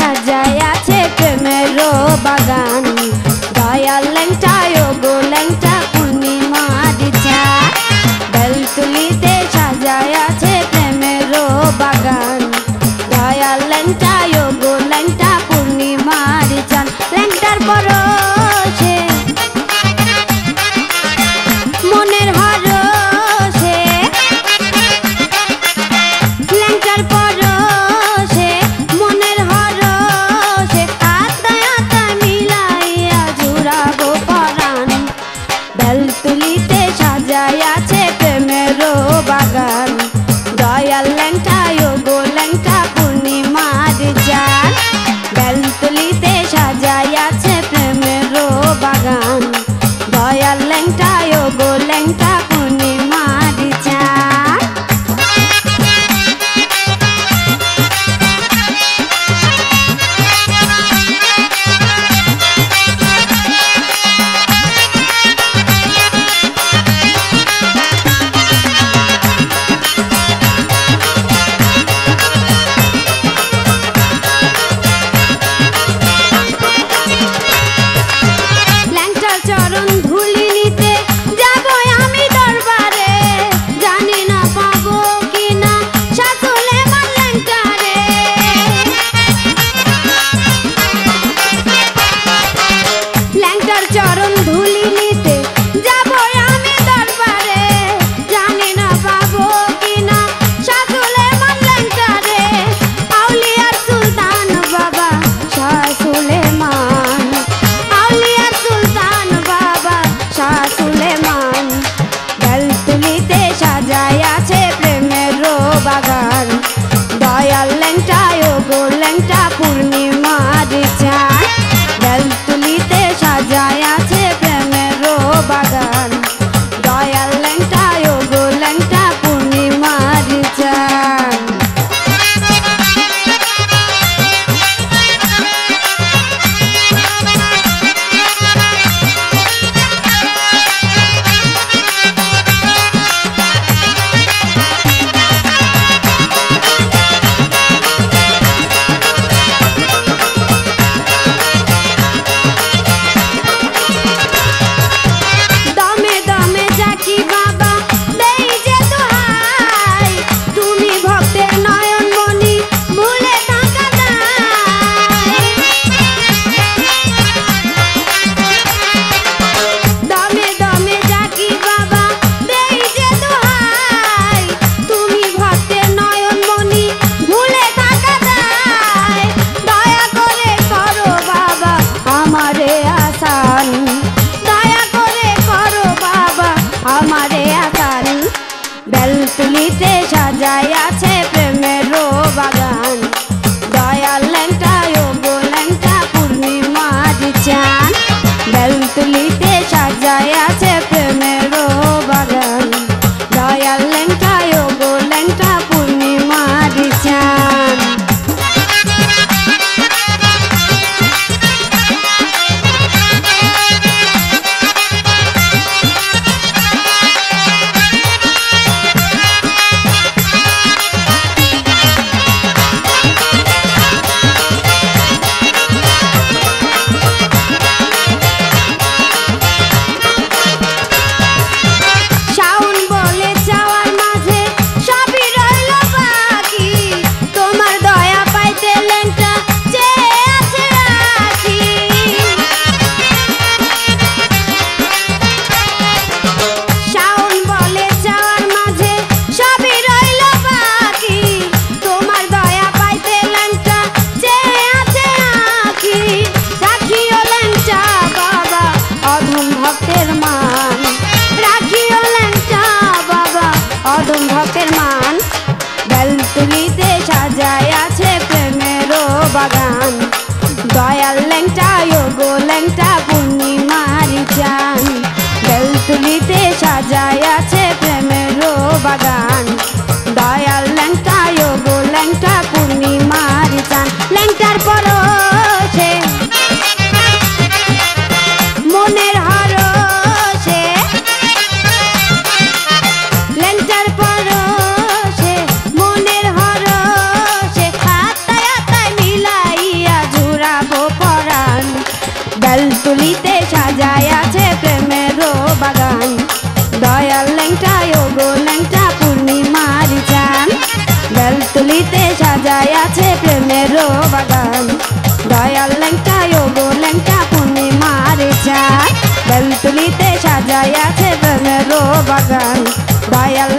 সাজায় আছে প্রেমেরও বাগান দয়াল ল্যাংটা ও গো ল্যাংটা পূর্ণিমার চাঁদ বেলতলিতে সাজায় আছে প্রেমেরও বাগান দয়াল ল্যাংটা ও গো ল্যাংটা পূর্ণিমার চাঁদ ল্যাংটার পরশে মনের হরষে ল্যাংটার পরশে মনের হরষে আতায় আতায় মিলাইয়া জুড়াবো পরাণ বেলতলিতে সাজায় আছে প্রেমেরও বাগান দয়াল ল্যাংটা ও গো ল্যাংটা পূর্ণিমার চাঁদ বেলতলিতে সাজায় আছে প্রেমেরও বাগান দয়াল ল্যাংটা ও গো ল্যাংটা পূর্ণিমার চাঁদ চরণ ধুলি নিতে যাবো আমি দরবারে জানি না পাবো কিনা সাসুলে আমার ল্যাংটারে ল্যাংটার চরণ ধুলি নিতে যাবো আমি দরবারে জানি না পাবো কিনা সাসুলে আমার ল্যাংটারে আউলিয়ার সুলতান বাবা শাহ সুলেমান আউলিয়ার সুলতান বাবা শাহ সুলেমান বেলতলিতে সাজায় আছে প্রেমেরও বাগান দয়াল ল্যাংটা ও গো ল্যাংটা পূর্ণিমার চাঁদ বেলতলিতে সাজায় আছে প্রেমেরও বাগান দয়াল ল্যাংটা ও গো ল্যাংটা পূর্ণিমার চাঁদ দমে দমে যাকি বাবা দেই যে দোহাই তুমি ভক্তের নয়ন মনি ভুলে থাকা যায় দমে দমে যাকি বাবা দেই যে দোহাই তুমি ভক্তের নয়ন মনি ভুলে থাকা যায় দয়া করে করো বাবা আমারে আসান দয়া করে করো বাবা আমারে আসান বেলতলিতে সাজায় আছে প্রেমেরও বাগান দয়াল ল্যাংটা ও গো ল্যাংটা পূর্ণিমার চাঁদ বেলতলিতে সাজায় আছে প্রেমেরও বাগান দয়াল ল্যাংটা ও গো ল্যাংটা পূর্ণিমার চাঁদ শাওন বলে চাওয়ার মাঝে সবই রইল বাকি তোমার দয়া পাইতে ল্যাংটা চেয়ে আছে রাখি শাওন বলে চাওয়ার মাঝে সবই রইল বাকি তোমার দয়া পাইতে ল্যাংটা চেয়ে আছে আখি রাখিও ল্যাংটা বাবা অধম ভক্তের মান রাখিও ল্যাংটা বাবা অধম ভক্তের মান বেলতলিতে সাজায় আছে প্রেমেরও বাগান দয়াল ল্যাংটা ও গো ল্যাংটা পূর্ণিমার চাঁদ বেলতলিতে সাজায় আছে প্রেমেরও বাগান দয়াল ল্যাংটা ও গো ল্যাংটা পূর্ণিমার চাঁদ ল্যাংটার পরশে মনের হরষে ল্যাংটার পরশে মনের হরষে আতায় আতায় মিলাইয়া বেলতুলিতে সাজায় আছে প্রেমেরও বাগান দয়াল ল্যাংটা ওগো ল্যাংটা পূর্ণিমার চান বেলতুলিতে সাজায় আছে প্রেমেরও বাগান দয়াল ল্যাংটা ওগো ল্যাংটা পূর্ণিমার চান বেলতুলিতে সাজায় আছে প্রেমেরও বাগান দয়াল